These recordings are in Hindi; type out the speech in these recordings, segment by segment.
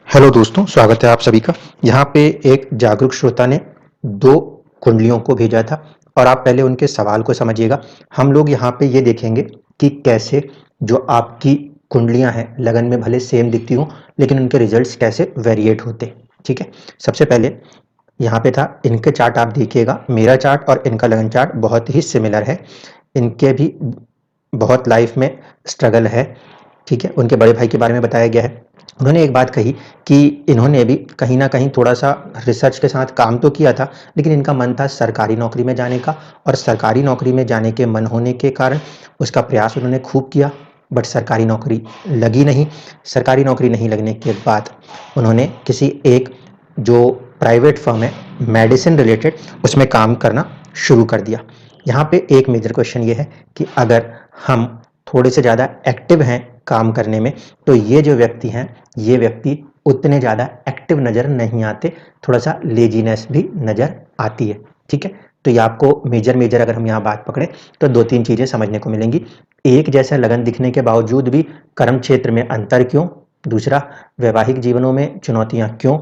हेलो दोस्तों, स्वागत है आप सभी का। यहाँ पे एक जागरूक श्रोता ने 2 कुंडलियों को भेजा था और आप पहले उनके सवाल को समझिएगा। हम लोग यहाँ पे ये देखेंगे कि कैसे जो आपकी कुंडलियाँ हैं, लगन में भले सेम दिखती हों, लेकिन उनके रिजल्ट्स कैसे वेरिएट होते, ठीक है? सबसे पहले यहाँ पे था, इनके चार्ट आप देखिएगा, मेरा चार्ट और इनका लगन चार्ट बहुत ही सिमिलर है। इनके भी बहुत लाइफ में स्ट्रगल है, ठीक है? उनके बड़े भाई के बारे में बताया गया है। उन्होंने एक बात कही कि इन्होंने भी कहीं न कहीं थोड़ा-सा रिसर्च के साथ काम तो किया था, लेकिन इनका मन था सरकारी नौकरी में जाने का और सरकारी नौकरी में जाने के मन होने के कारण उसका प्रयास उन्होंने खूब किया, बट सरकारी नौकरी लगी नहीं। सरकारी नौकरी नहीं लगने के बाद उन्होंने किसी एक जो प्राइवेट फर्म है, मेडिसिन रिलेटेड, उसमें काम करना शुरू कर दिया। यहाँ पे एक मेजर क्वेश्चन ये है कि अगर हम थोड़े से ज़्यादा एक्टिव हैं काम करने में, तो ये जो व्यक्ति हैं, ये व्यक्ति उतने ज़्यादा एक्टिव नज़र नहीं आते, थोड़ा-सा लेज़ीनेस भी नज़र आती है, ठीक है? तो ये आपको मेजर अगर हम यहाँ बात पकड़ें, तो 2-3 चीज़ें समझने को मिलेंगी। एक जैसा लगन दिखने के बावजूद भी कर्म क्षेत्र में अंतर क्यों? दूसरा, वैवाहिक जीवनों में चुनौतियाँ क्यों?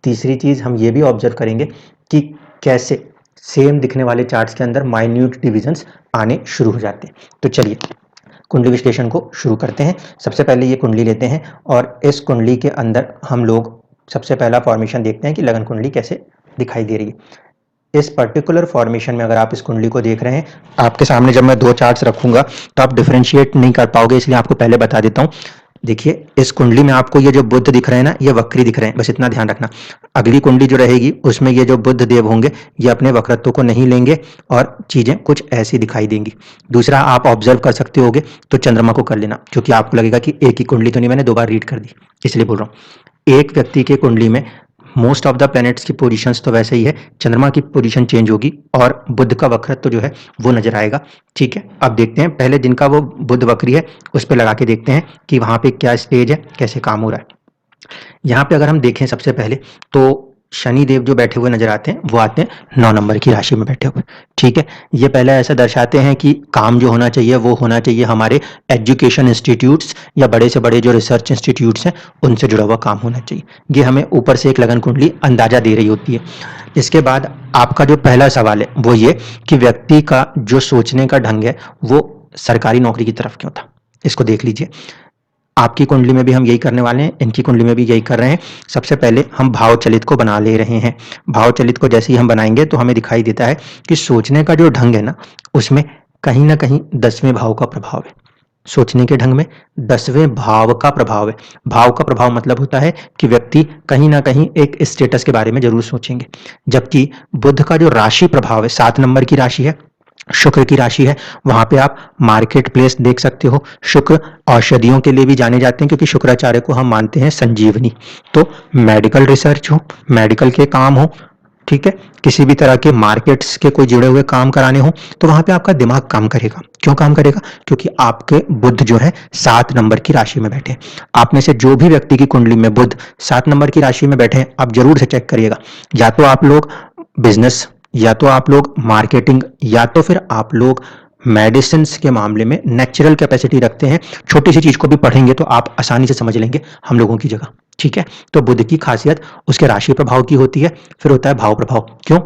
तीसरी चीज़ हम ये भी ऑब्ज़र्व करेंगे कि कैसे सेम दिखने वाले चार्ट्स के अंदर माइन्यूट डिविजन्स आने शुरू हो जाते हैं। तो चलिए, कुंडली विश्लेषण को शुरू करते हैं। सबसे पहले ये कुंडली लेते हैं और इस कुंडली के अंदर हम लोग सबसे पहला फॉर्मेशन देखते हैं कि लगन कुंडली कैसे दिखाई दे रही है। इस पर्टिकुलर फॉर्मेशन में अगर आप इस कुंडली को देख रहे हैं, आपके सामने जब मैं 2 चार्ट्स रखूंगा तो आप डिफरेंशिएट नहीं कर पाओगे, इसलिए आपको पहले बता देता हूँ। देखिए, इस कुंडली में आपको ये जो बुध दिख रहे हैं ना, ये वक्री दिख रहे हैं, बस इतना ध्यान रखना। अगली कुंडली जो रहेगी उसमें ये जो बुध देव होंगे, ये अपने वक्रत्व को नहीं लेंगे और चीजें कुछ ऐसी दिखाई देंगी। दूसरा, आप ऑब्जर्व कर सकते होगे तो चंद्रमा को कर लेना, क्योंकि आपको लगेगा कि एक ही कुंडली तो नहीं, मैंने 2 बार रीड कर दी, इसलिए बोल रहा हूँ। एक व्यक्ति के कुंडली में मोस्ट ऑफ द प्लैनेट्स की पोजीशंस तो वैसे ही है, चंद्रमा की पोजीशन चेंज होगी और बुध का वक्रत्व जो है वो नजर आएगा, ठीक है? अब देखते हैं, पहले जिनका वो बुध वक्री है उस पर लगा के देखते हैं कि वहां पे क्या स्टेज है, कैसे काम हो रहा है। यहाँ पे अगर हम देखें सबसे पहले, तो शनि देव जो बैठे हुए नजर आते हैं, वो आते हैं 9 नंबर की राशि में बैठे हुए, ठीक है? ये पहले ऐसा दर्शाते हैं कि काम जो होना चाहिए वो होना चाहिए हमारे एजुकेशन इंस्टीट्यूट्स या बड़े से बड़े जो रिसर्च इंस्टीट्यूट्स हैं उनसे जुड़ा हुआ काम होना चाहिए। ये हमें ऊपर से एक लगन कुंडली अंदाजा दे रही होती है। इसके बाद आपका जो पहला सवाल है वो ये कि व्यक्ति का जो सोचने का ढंग है वो सरकारी नौकरी की तरफ क्यों था? इसको देख लीजिए। आपकी कुंडली में भी हम यही करने वाले हैं, इनकी कुंडली में भी यही कर रहे हैं। सबसे पहले हम भाव चलित को बना ले रहे हैं। भाव चलित को जैसे ही हम बनाएंगे तो हमें दिखाई देता है कि सोचने का जो ढंग है ना, उसमें कहीं ना कहीं 10वें भाव का प्रभाव है। सोचने के ढंग में 10वें भाव का प्रभाव है। भाव का प्रभाव मतलब होता है कि व्यक्ति कहीं ना कहीं एक स्टेटस के बारे में जरूर सोचेंगे, जबकि बुध का जो राशि प्रभाव है, 7 नंबर की राशि है, शुक्र की राशि है, वहां पे आप मार्केट प्लेस देख सकते हो। शुक्र औषधियों के लिए भी जाने जाते हैं, क्योंकि शुक्राचार्य को हम मानते हैं संजीवनी। तो मेडिकल रिसर्च हो, मेडिकल के काम हो, ठीक है, किसी भी तरह के मार्केट्स के कोई जुड़े हुए काम कराने हो, तो वहां पे आपका दिमाग काम करेगा। क्यों काम करेगा? क्योंकि आपके बुध जो है 7 नंबर की राशि में बैठे हैं। आप में से जो भी व्यक्ति की कुंडली में बुध 7 नंबर की राशि में बैठे हैं, आप जरूर से चेक करिएगा। या तो आप लोग बिजनेस, या तो आप लोग मार्केटिंग, या तो फिर आप लोग मेडिसिन के मामले में नेचुरल कैपेसिटी रखते हैं। छोटी सी चीज को भी पढ़ेंगे तो आप आसानी से समझ लेंगे हम लोगों की जगह, ठीक है? तो बुध की खासियत उसके राशि प्रभाव की होती है, फिर होता है भाव प्रभाव। क्यों?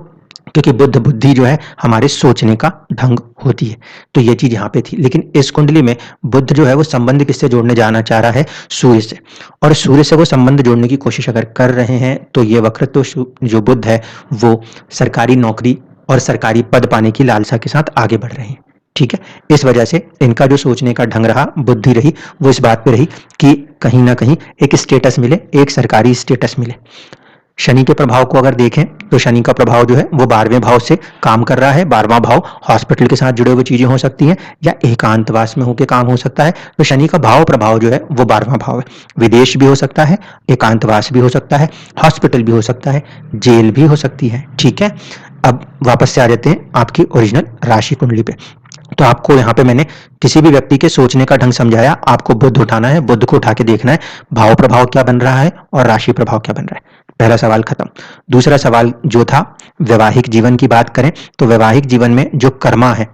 क्योंकि बुध बुद्धि जो है हमारे सोचने का ढंग होती है। तो ये चीज यहाँ पे थी, लेकिन इस कुंडली में बुध जो है वो संबंध किससे जोड़ने जाना चाह रहा है? सूर्य से। और सूर्य से वो संबंध जोड़ने की कोशिश अगर कर रहे हैं तो ये वक्रत्व जो बुध है वो सरकारी नौकरी और सरकारी पद पाने की लालसा के साथ आगे बढ़ रहे हैं, ठीक है? इस वजह से इनका जो सोचने का ढंग रहा, बुद्धि रही, वो इस बात पे रही कि कहीं ना कहीं एक स्टेटस मिले, एक सरकारी स्टेटस मिले। शनि के प्रभाव को अगर देखें तो शनि का प्रभाव जो है वो 12वें भाव से काम कर रहा है। 12वां भाव हॉस्पिटल के साथ जुड़े हुए चीजें हो सकती हैं या एकांतवास में होकर काम हो सकता है। तो शनि का भाव प्रभाव जो है वो 12वां भाव है। विदेश भी हो सकता है, एकांतवास भी हो सकता है, हॉस्पिटल भी हो सकता है, जेल भी हो सकती है, ठीक है? अब वापस से आ जाते हैं आपकी ओरिजिनल राशि कुंडली पे। तो आपको यहाँ पे मैंने किसी भी व्यक्ति के सोचने का ढंग समझाया, आपको बुध उठाना है, बुध को उठा के देखना है भाव प्रभाव क्या बन रहा है और राशि प्रभाव क्या बन रहा है। पहला सवाल खत्म। दूसरा सवाल जो था वैवाहिक जीवन की बात करें तो वैवाहिक जीवन में जो कर्मा है,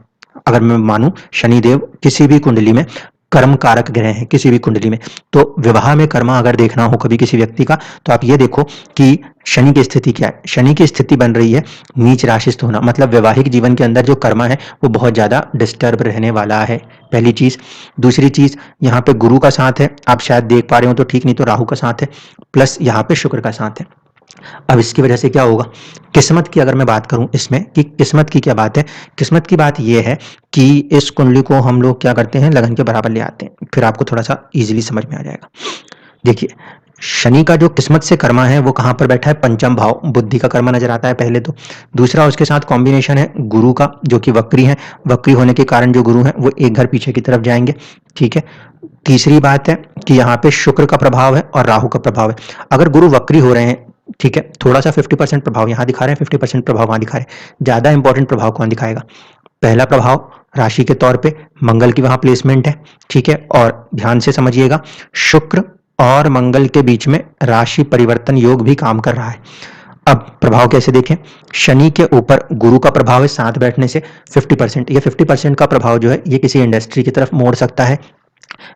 अगर मैं मानूं शनिदेव किसी भी कुंडली में कर्म कारक ग्रह हैं किसी भी कुंडली में। तो विवाह में कर्म अगर देखना हो कभी किसी व्यक्ति का, तो आप ये देखो कि शनि की स्थिति क्या है। शनि की स्थिति बन रही है नीच राशिस्थ होना, मतलब वैवाहिक जीवन के अंदर जो कर्म है वो बहुत ज्यादा डिस्टर्ब रहने वाला है, पहली चीज। दूसरी चीज, यहाँ पे गुरु का साथ है, आप शायद देख पा रहे हो तो ठीक, नहीं तो राहु का साथ है, प्लस यहाँ पे शुक्र का साथ है। अब इसकी वजह से क्या होगा, किस्मत की अगर मैं बात करूं इसमें कि किस्मत की क्या बात है, किस्मत की बात यह है कि इस कुंडली को हम लोग क्या करते हैं, लगन के बराबर ले आते हैं, फिर आपको थोड़ा सा इजीली समझ में आ जाएगा। देखिए, शनि का जो किस्मत से कर्मा है वो कहां पर बैठा है, पंचम भाव, बुद्धि का कर्मा नजर आता है पहले तो। दूसरा उसके साथ कॉम्बिनेशन है गुरु का, जो कि वक्री है, वक्री होने के कारण जो गुरु है वो एक घर पीछे की तरफ जाएंगे, ठीक है। तीसरी बात है कि यहाँ पे शुक्र का प्रभाव है और राहु का प्रभाव है। अगर गुरु वक्री हो रहे हैं, ठीक है, थोड़ा सा 50% प्रभाव यहाँ दिखा रहे हैं, 50% प्रभाव वहां दिखा रहे हैं, ज्यादा इंपॉर्टेंट प्रभाव कौन दिखाएगा, पहला प्रभाव राशि के तौर पे मंगल की वहां प्लेसमेंट है, ठीक है। और ध्यान से समझिएगा, शुक्र और मंगल के बीच में राशि परिवर्तन योग भी काम कर रहा है। अब प्रभाव कैसे देखें, शनि के ऊपर गुरु का प्रभाव है साथ बैठने से 50%, ये 50% का प्रभाव जो है ये किसी इंडस्ट्री की तरफ मोड़ सकता है।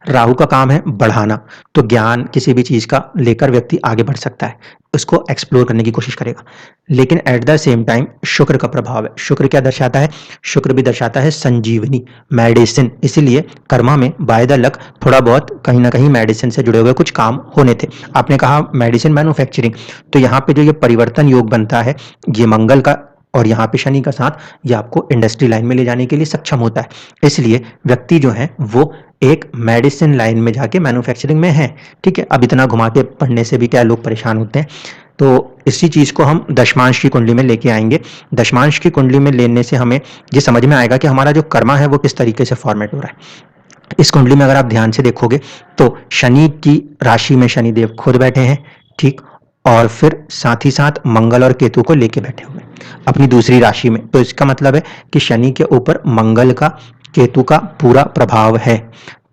राहु का काम है बढ़ाना, तो ज्ञान किसी भी चीज का लेकर व्यक्ति आगे बढ़ सकता है, उसको एक्सप्लोर करने की कोशिश करेगा। लेकिन एट द सेम टाइम शुक्र का प्रभाव है, शुक्र क्या दर्शाता है, शुक्र भी दर्शाता है संजीवनी, मेडिसिन, इसीलिए कर्मा में बाय द लक थोड़ा बहुत कहीं ना कहीं मेडिसिन से जुड़े हुए कुछ काम होने थे। आपने कहा मेडिसिन मैन्युफैक्चरिंग, तो यहाँ पे जो ये परिवर्तन योग बनता है, ये मंगल का और यहाँ पे शनि का साथ, ये आपको इंडस्ट्री लाइन में ले जाने के लिए सक्षम होता है। इसलिए व्यक्ति जो है वो एक मेडिसिन लाइन में जाके मैन्युफैक्चरिंग में है, ठीक है। अब इतना घुमा के पढ़ने से भी क्या लोग परेशान होते हैं, तो इसी चीज को हम दशमांश की कुंडली में लेके आएंगे। दशमांश की कुंडली में लेने से हमें ये समझ में आएगा कि हमारा जो कर्मा है वो किस तरीके से फॉर्मेट हो रहा है। इस कुंडली में अगर आप ध्यान से देखोगे तो शनि की राशि में शनिदेव खुद बैठे हैं, ठीक, और फिर साथ ही साथ मंगल और केतु को लेके बैठे हुए अपनी दूसरी राशि में। तो इसका मतलब है कि शनि के ऊपर मंगल का, केतु का पूरा प्रभाव है।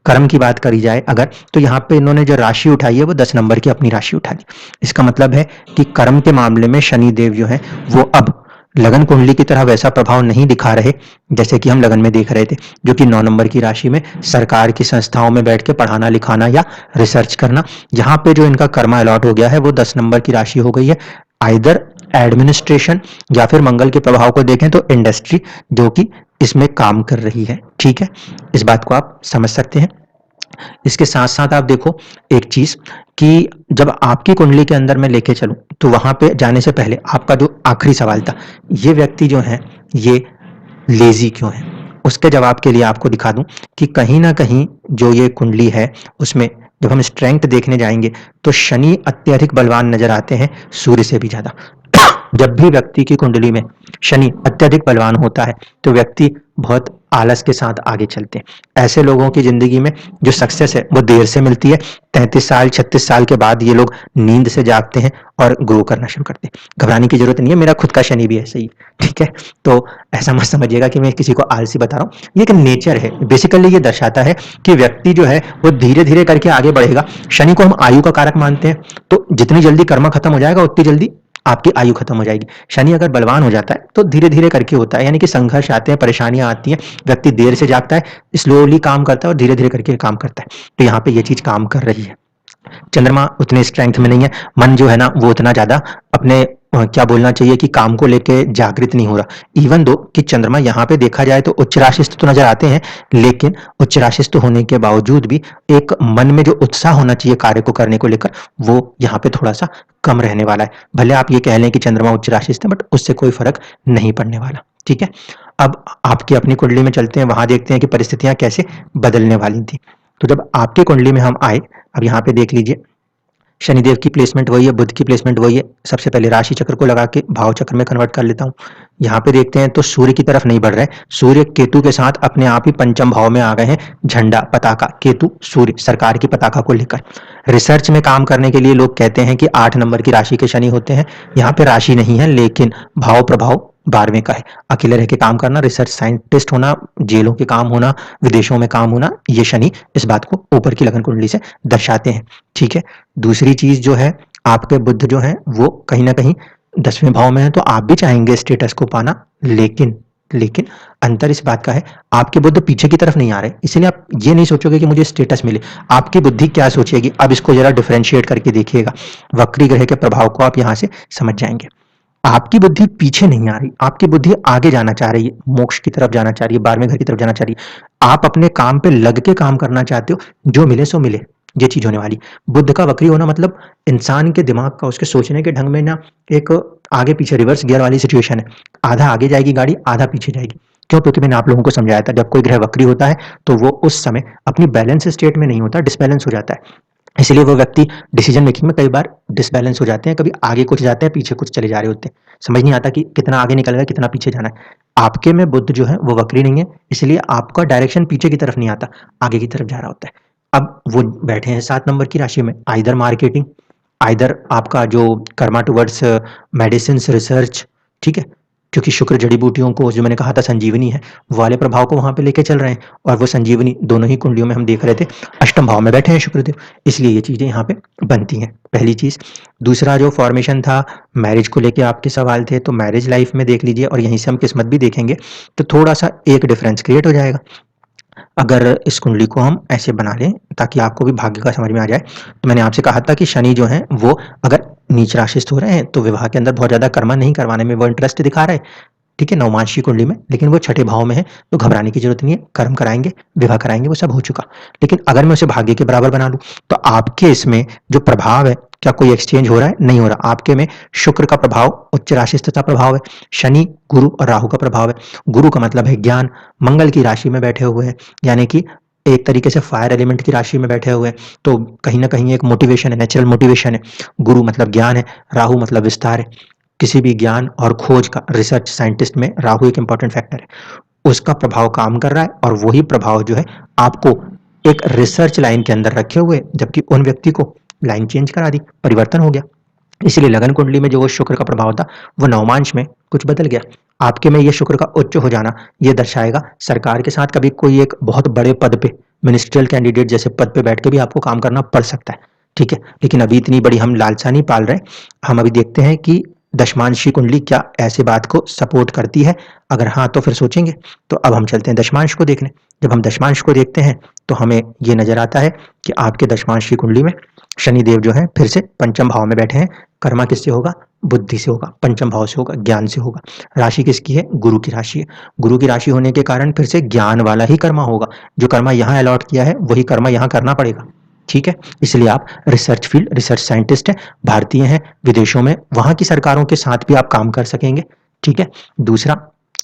कर्म की बात करी जाए अगर, तो यहाँ पे इन्होंने जो राशि उठाई है वो 10 नंबर की अपनी राशि उठा ली। इसका मतलब है कि कर्म के मामले में शनि देव जो है वो अब लगन कुंडली की तरह वैसा प्रभाव नहीं दिखा रहे जैसे कि हम लगन में देख रहे थे, जो कि 9 नंबर की राशि में सरकार की संस्थाओं में बैठ के पढ़ाना लिखाना या रिसर्च करना। यहाँ पे जो इनका कर्मा अलॉट हो गया है वो 10 नंबर की राशि हो गई है, आइदर एडमिनिस्ट्रेशन या फिर मंगल के प्रभाव को देखें तो इंडस्ट्री, जो कि इसमें काम कर रही है, ठीक है। इस बात को आप समझ सकते हैं। इसके साथ साथ आप देखो एक चीज कि जब आपकी कुंडली के अंदर मैं लेके चलूं तो वहां पे जाने से पहले आपका जो आखिरी सवाल था, ये व्यक्ति जो है ये लेजी क्यों है, उसके जवाब के लिए आपको दिखा दूं कि कहीं ना कहीं जो ये कुंडली है उसमें जब हम स्ट्रेंथ देखने जाएंगे तो शनि अत्यधिक बलवान नजर आते हैं सूर्य से भी ज्यादा। जब भी व्यक्ति की कुंडली में शनि अत्यधिक बलवान होता है तो व्यक्ति बहुत आलस के साथ आगे चलते हैं। ऐसे लोगों की जिंदगी में जो सक्सेस है वो देर से मिलती है, 33 साल 36 साल के बाद ये लोग नींद से जागते हैं और ग्रो करना शुरू करते हैं। घबराने की जरूरत नहीं है, मेरा खुद का शनि भी ऐसे ही, ठीक है। तो ऐसा मत समझिएगा कि मैं किसी को आलसी बता रहा हूँ, ये एक नेचर है। बेसिकली ये दर्शाता है कि व्यक्ति जो है वो धीरे धीरे करके आगे बढ़ेगा। शनि को हम आयु का कारक मानते हैं, तो जितनी जल्दी कर्म खत्म हो जाएगा उतनी जल्दी आपकी आयु खत्म हो जाएगी। शनि अगर बलवान हो जाता है तो धीरे धीरे करके होता है, यानी कि संघर्ष आते हैं, परेशानियां आती हैं, व्यक्ति देर से जागता है, स्लोली काम करता है और धीरे धीरे करके काम करता है। तो यहाँ पे ये चीज काम कर रही है। चंद्रमा उतने स्ट्रेंथ में नहीं है, मन जो है ना वो उतना ज्यादा अपने क्या बोलना चाहिए कि काम को लेके जागृत नहीं हो रहा। इवन दो कि चंद्रमा यहाँ पे देखा जाए तो उच्च राशिस्थ तो नजर आते हैं, लेकिन उच्च राशिस्थ होने के बावजूद भी एक मन में जो उत्साह होना चाहिए कार्य को करने को लेकर वो यहाँ पे थोड़ा सा कम रहने वाला है। भले आप ये कह लें कि चंद्रमा उच्च राशिस्थ है, बट उससे कोई फर्क नहीं पड़ने वाला, ठीक है। अब आपकी अपनी कुंडली में चलते हैं, वहां देखते हैं कि परिस्थितियां कैसे बदलने वाली थी। तो जब आपकी कुंडली में हम आए, अब यहाँ पे देख लीजिए शनिदेव की प्लेसमेंट वही है, बुध की प्लेसमेंट वही है। सबसे पहले राशि चक्र को लगा के भाव चक्र में कन्वर्ट कर लेता हूँ। यहाँ पे देखते हैं तो सूर्य की तरफ नहीं बढ़ रहे, सूर्य केतु के साथ अपने आप ही पंचम भाव में आ गए हैं। झंडा पताका केतु सूर्य सरकार की पताका को लेकर रिसर्च में काम करने के लिए लोग कहते हैं कि 8 नंबर की राशि के शनि होते हैं। यहाँ पे राशि नहीं है लेकिन भाव प्रभाव 12वें का है। अकेले रह के काम करना, रिसर्च साइंटिस्ट होना, जेलों के काम होना, विदेशों में काम होना, ये शनि इस बात को ऊपर की लगन कुंडली से दर्शाते हैं, ठीक है। दूसरी चीज जो है, आपके बुध जो है वो कहीं ना कहीं 10वें भाव में है, तो आप भी चाहेंगे स्टेटस को पाना, लेकिन लेकिन अंतर इस बात का है, आपके बुध पीछे की तरफ नहीं आ रहे, इसलिए आप ये नहीं सोचोगे कि मुझे स्टेटस मिले। आपकी बुद्धि क्या सोचेगी, अब इसको जरा डिफरेंशिएट करके देखिएगा, वक्री ग्रह के प्रभाव को आप यहाँ से समझ जाएंगे। आपकी बुद्धि पीछे नहीं आ रही, आपकी बुद्धि आगे जाना चाह रही है, मोक्ष की तरफ जाना चाह रही है, 12वें घर की तरफ जाना चाह रही है। आप अपने काम पे लग के काम करना चाहते हो, जो मिले सो मिले, ये चीज होने वाली। बुद्ध का वक्री होना मतलब इंसान के दिमाग का, उसके सोचने के ढंग में ना एक आगे पीछे रिवर्स गियर वाली सिचुएशन है। आधा आगे जाएगी गाड़ी, आधा पीछे जाएगी। क्यों? क्योंकि मैंने आप लोगों को समझाया था, जब कोई ग्रह वक्री होता है तो वो उस समय अपनी बैलेंस स्टेट में नहीं होता, डिसबैलेंस हो जाता है। इसलिए वो व्यक्ति डिसीजन मेकिंग में कई बार डिसबैलेंस हो जाते हैं, कभी आगे कुछ जाते हैं, पीछे कुछ चले जा रहे होते हैं, समझ नहीं आता कि कितना आगे निकल गया, कितना पीछे जाना है। आपके में बुद्ध जो है वो वक्री नहीं है, इसलिए आपका डायरेक्शन पीछे की तरफ नहीं आता, आगे की तरफ जा रहा होता है। अब वो बैठे हैं 7 नंबर की राशि में, आइदर मार्केटिंग, आइदर आपका जो कर्मा टुवर्ड्स मेडिसिन रिसर्च, ठीक है, क्योंकि शुक्र जड़ी बूटियों को, जो मैंने कहा था संजीवनी है, वो वाले प्रभाव को वहां पे लेके चल रहे हैं, और वो संजीवनी दोनों ही कुंडलियों में हम देख रहे थे अष्टम भाव में बैठे हैं शुक्रदेव, इसलिए ये चीजें यहाँ पे बनती हैं, पहली चीज। दूसरा जो फॉर्मेशन था, मैरिज को लेके आपके सवाल थे, तो मैरिज लाइफ में देख लीजिए, और यहीं से हम किस्मत भी देखेंगे, तो थोड़ा सा एक डिफरेंस क्रिएट हो जाएगा। अगर इस कुंडली को हम ऐसे बना लें ताकि आपको भी भाग्य का समझ में आ जाए, तो मैंने आपसे कहा था कि शनि जो है वो अगर नीच राशिस्थ हो रहे हैं तो विवाह के अंदर बहुत ज्यादा कर्म नहीं करवाने में वो इंटरेस्ट दिखा रहे हैं, ठीक है, नवमांश की कुंडली में, लेकिन वो छठे भाव में है, तो घबराने की जरूरत नहीं है, कर्म कराएंगे, विवाह कराएंगे, वो सब हो चुका। लेकिन अगर मैं उसे भाग्य के बराबर बना लूं, तो आपके इसमें जो प्रभाव है, क्या कोई एक्सचेंज हो रहा है? नहीं हो रहा। आपके में शुक्र का प्रभाव उच्च राशिस्थता प्रभाव है, शनि गुरु और राहु का प्रभाव है। गुरु का मतलब है ज्ञान, मंगल की राशि में बैठे हुए हैं, यानी कि एक तरीके से फायर एलिमेंट की राशि में बैठे हुए हैं, तो कहीं ना कहीं एक मोटिवेशन है, नेचुरल मोटिवेशन है। गुरु मतलब ज्ञान है, राहु मतलब विस्तार है। किसी भी ज्ञान और खोज का, रिसर्च साइंटिस्ट में राहु एक इंपॉर्टेंट फैक्टर है, उसका प्रभाव काम कर रहा है, और वही प्रभाव जो है आपको एक रिसर्च लाइन के अंदर रखे हुए, जबकि उन व्यक्ति को लाइन चेंज करा दी, परिवर्तन हो गया। इसलिए लगन कुंडली में जो वो शुक्र का प्रभाव था, वो नवमांश में कुछ बदल गया। आपके में ये शुक्र का उच्च हो जाना ये दर्शाएगा सरकार के साथ कभी कोई एक बहुत बड़े पद पे, मिनिस्ट्रियल कैंडिडेट जैसे पद पे बैठ के भी आपको काम करना पड़ सकता है, ठीक है। लेकिन अभी इतनी बड़ी हम लालसा नहीं पाल रहे, हम अभी देखते हैं कि दशमांशी कुंडली क्या ऐसे बात को सपोर्ट करती है। अगर हाँ तो फिर सोचेंगे। तो अब हम चलते हैं दशमांश को देखने। जब हम दशमांश को देखते हैं तो हमें ये नजर आता है कि आपके दशमांश की कुंडली में शनिदेव जो है फिर से पंचम भाव में बैठे हैं। कर्मा किससे होगा? बुद्धि से होगा, पंचम भाव से होगा, ज्ञान से होगा। राशि किसकी है? गुरु की राशि है। गुरु की राशि होने के कारण फिर से ज्ञान वाला ही कर्मा होगा। जो कर्मा यहाँ अलॉट किया है वही कर्मा यहाँ करना पड़ेगा, ठीक है। इसलिए आप रिसर्च फील्ड, रिसर्च साइंटिस्ट हैं, भारतीय हैं, विदेशों में वहां की सरकारों के साथ भी आप काम कर सकेंगे, ठीक है। दूसरा,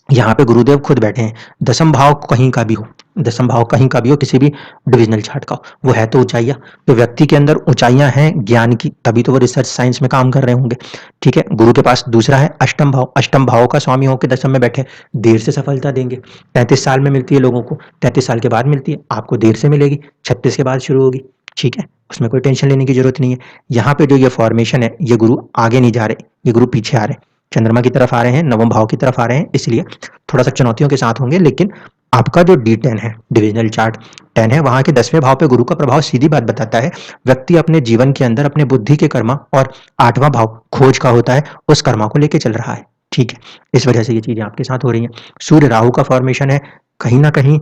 यहाँ पे गुरुदेव खुद बैठे हैं। दसम भाव कहीं का भी हो, दसम भाव कहीं का भी हो, किसी भी डिविजनल चार्ट का हो, वो है तो ऊंचाइयां। तो व्यक्ति के अंदर ऊंचाइयां हैं ज्ञान की, तभी तो वो रिसर्च साइंस में काम कर रहे होंगे, ठीक है। गुरु के पास दूसरा है अष्टम भाव, अष्टम भाव का स्वामी होकर दसम में बैठे, देर से सफलता देंगे। 35 साल में मिलती है लोगों को, 33 साल के बाद मिलती है, आपको देर से मिलेगी, 36 के बाद शुरू होगी, ठीक है। उसमें कोई टेंशन लेने की जरूरत नहीं है। यहाँ पे जो ये फॉर्मेशन है, ये गुरु आगे नहीं जा रहे, ये गुरु पीछे आ रहे हैं, चंद्रमा की तरफ आ रहे हैं, नवम भाव की तरफ आ रहे हैं, इसलिए थोड़ा सा चुनौतियों के साथ होंगे। लेकिन आपका जो D10 है, डिविजनल चार्ट 10 है, वहां के 10वें भाव पे गुरु का प्रभाव सीधी बात बताता है, व्यक्ति अपने जीवन के अंदर अपने बुद्धि के कर्मा, और 8वां भाव खोज का होता है, उस कर्मा को लेके चल रहा है, ठीक है। इस वजह से ये चीजें आपके साथ हो रही हैं। सूर्य राहु का फॉर्मेशन है, कहीं ना कहीं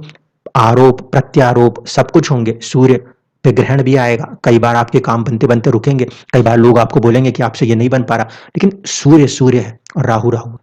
आरोप प्रत्यारोप सब कुछ होंगे। सूर्य पे ग्रहण भी आएगा, कई बार आपके काम बनते बनते रुकेंगे, कई बार लोग आपको बोलेंगे कि आपसे ये नहीं बन पा रहा, लेकिन सूर्य सूर्य है और राहु राहु।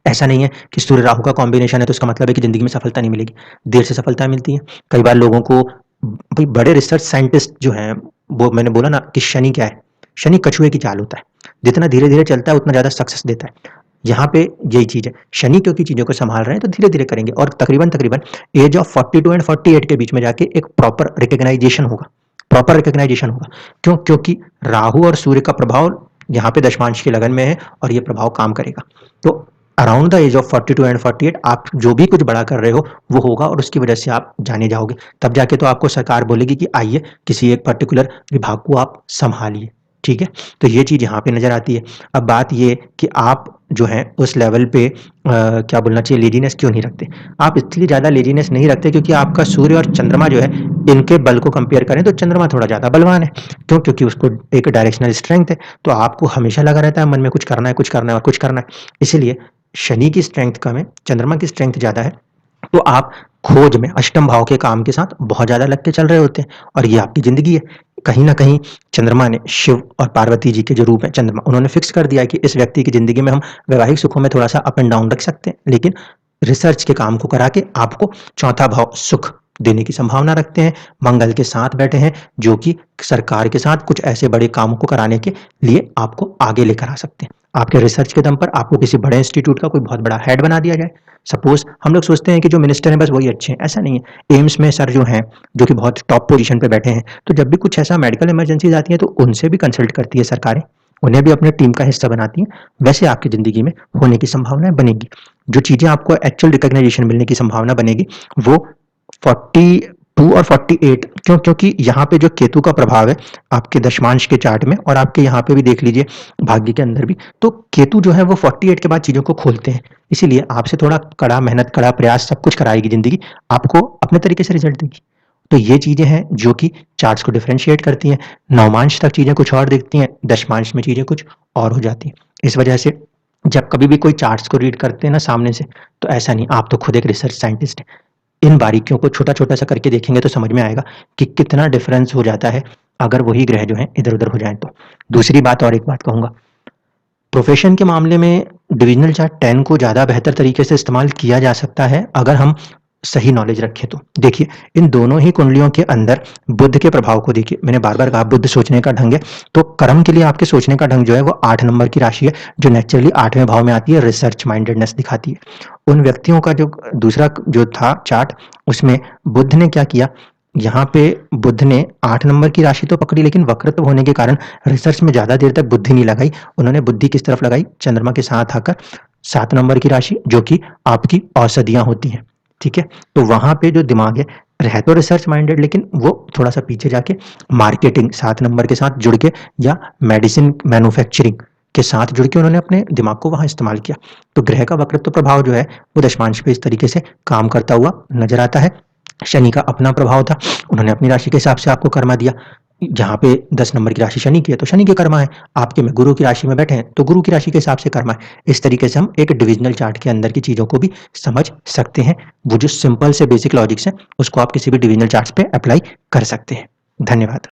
ऐसा नहीं है कि सूर्य राहु का कॉम्बिनेशन है तो इसका मतलब है कि जिंदगी में सफलता नहीं मिलेगी, देर से सफलता मिलती है। कई बार लोगों को, भाई बड़े रिसर्च साइंटिस्ट जो हैं, वो मैंने बोला ना कि शनि क्या है, शनि कछुए की चाल होता है, जितना धीरे धीरे चलता है उतना ज्यादा सक्सेस देता है। यहाँ पे यही चीज है, शनि क्योंकि चीजों को संभाल रहे हैं तो धीरे धीरे करेंगे, और तकरीबन तकरीबन एज ऑफ 42 एंड 48 के बीच में जाके एक प्रॉपर रिकग्नाइजेशन होगा, प्रॉपर रिकग्नाइजेशन होगा। क्यों? क्योंकि राहु और सूर्य का प्रभाव यहाँ पे दशमांश की लगन में है, और ये प्रभाव काम करेगा। तो around the age of 42 and 48 आप जो भी कुछ बड़ा कर रहे हो वो होगा, और उसकी वजह से आप जाने जाओगे। तब जाके तो आपको सरकार बोलेगी कि आइए किसी एक पर्टिकुलर विभाग को आप संभालिए, ठीक है। तो ये चीज यहाँ पे नजर आती है। अब बात ये कि आप जो है उस लेवल पे क्या बोलना चाहिए, लेजीनेस क्यों नहीं रखते? आप इसलिए ज्यादा लेजीनेस नहीं रखते क्योंकि आपका सूर्य और चंद्रमा जो है, इनके बल को कंपेयर करें तो चंद्रमा थोड़ा ज्यादा बलवान है। क्यों? क्योंकि उसको एक डायरेक्शनल स्ट्रेंथ है, तो आपको हमेशा लगा रहता है मन में कुछ करना है, कुछ करना है और कुछ करना है। इसीलिए शनि की स्ट्रेंथ कम है, चंद्रमा की स्ट्रेंथ ज़्यादा है, तो आप खोज में अष्टम भाव के काम के साथ बहुत ज़्यादा लग के चल रहे होते हैं और ये आपकी ज़िंदगी है। कहीं न कहीं चंद्रमा ने शिव और पार्वती जी के जो रूप है चंद्रमा, उन्होंने फिक्स कर दिया है कि इस व्यक्ति की ज़िंदगी में हम वैवाहिक सुखों में थोड़ा-सा अप एंड डाउन रख सकते हैं, लेकिन रिसर्च के काम को करा के आपको चौथा भाव सुख देने की संभावना रखते हैं। मंगल के साथ बैठे हैं, जो कि सरकार के साथ कुछ ऐसे बड़े कामों को कराने के लिए आपको आगे लेकर आ सकते हैं। आपके रिसर्च के दम पर आपको किसी बड़े इंस्टीट्यूट का कोई बहुत बड़ा हेड बना दिया जाए। सपोज हम लोग सोचते हैं कि जो मिनिस्टर हैं बस वही अच्छे हैं, ऐसा नहीं है। एम्स में सर जो हैं, जो कि बहुत टॉप पोजीशन पे बैठे हैं, तो जब भी कुछ ऐसा मेडिकल इमरजेंसीज आती हैं तो उनसे भी कंसल्ट करती है सरकारें, उन्हें भी अपने टीम का हिस्सा बनाती हैं। वैसे आपकी ज़िंदगी में होने की संभावनाएं बनेगी। जो चीज़ें आपको एक्चुअल रिकॉग्निशन मिलने की संभावना बनेगी वो 42 और 48 क्योंकि यहाँ पे जो केतु का प्रभाव है आपके दशमांश के चार्ट में और आपके यहाँ पे भी देख लीजिए भाग्य के अंदर भी, तो केतु जो है वो 48 के बाद चीज़ों को खोलते हैं। इसीलिए आपसे थोड़ा कड़ा मेहनत, कड़ा प्रयास सब कुछ कराएगी ज़िंदगी, आपको अपने तरीके से रिजल्ट देगी। तो ये चीज़ें हैं जो कि चार्ट्स को डिफरेंशिएट करती हैं। नवमांश तक चीज़ें कुछ और दिखती हैं, दशमांश में चीज़ें कुछ और हो जाती हैं। इस वजह से जब कभी भी कोई चार्ट्स को रीड करते हैं ना सामने से, तो ऐसा नहीं, आप तो खुद एक रिसर्च साइंटिस्ट हैं। इन बारीकियों को छोटा-छोटा सा करके देखेंगे तो समझ में आएगा कि कितना डिफरेंस हो जाता है अगर वही ग्रह जो हैं इधर-उधर हो जाएँ तो। दूसरी बात और एक बात कहूँगा, प्रोफेशन के मामले में डिविजनल चार्ट 10 को ज़्यादा बेहतर तरीके से इस्तेमाल किया जा सकता है अगर हम सही नॉलेज रखें तो। देखिए, इन दोनों ही कुंडलियों के अंदर बुध के प्रभाव को देखिए, मैंने बार-बार कहा बुध सोचने का ढंग है, तो कर्म के लिए आपके सोचने का ढंग जो है वो 8 नंबर की राशि है, जो नेचुरली 8वें भाव में आती है, रिसर्च माइंडेडनेस दिखाती है। उन व्यक्तियों का जो दूसरा जो था चार्ट, उसमें बुध ने क्या किया, यहाँ पे बुध ने 8 नंबर की राशि तो पकड़ी लेकिन वक्रत्व होने के कारण रिसर्च में ज़्यादा देर तक बुद्धि नहीं लगाई। उन्होंने बुद्धि किस तरफ लगाई? चंद्रमा के साथ आकर 7 नंबर की राशि, जो कि आपकी औषधियाँ होती हैं, ठीक है? तो वहाँ पे जो दिमाग है तो रिसर्च माइंडेड, लेकिन वो थोड़ा-सा पीछे जाके मार्केटिंग 7 नंबर के साथ जुड़ के या मेडिसिन मैन्युफैक्चरिंग के साथ जुड़ के उन्होंने अपने दिमाग को वहाँ इस्तेमाल किया। तो ग्रह का वक्रत्व प्रभाव जो है वो दशमांश पे इस तरीके से काम करता हुआ नज़र आता है। शनि का अपना प्रभाव था, उन्होंने अपनी राशि के हिसाब से आपको कर्मा दिया। जहाँ पे 10 नंबर की राशि शनि की है तो शनि के कर्मा है, आपके में गुरु की राशि में बैठे हैं तो गुरु की राशि के हिसाब से कर्मा है। इस तरीके से हम एक डिविजनल चार्ट के अंदर की चीज़ों को भी समझ सकते हैं। वो जो सिंपल से बेसिक लॉजिक्स हैं उसको आप किसी भी डिविजनल चार्ट्स पे अप्लाई कर सकते हैं। धन्यवाद।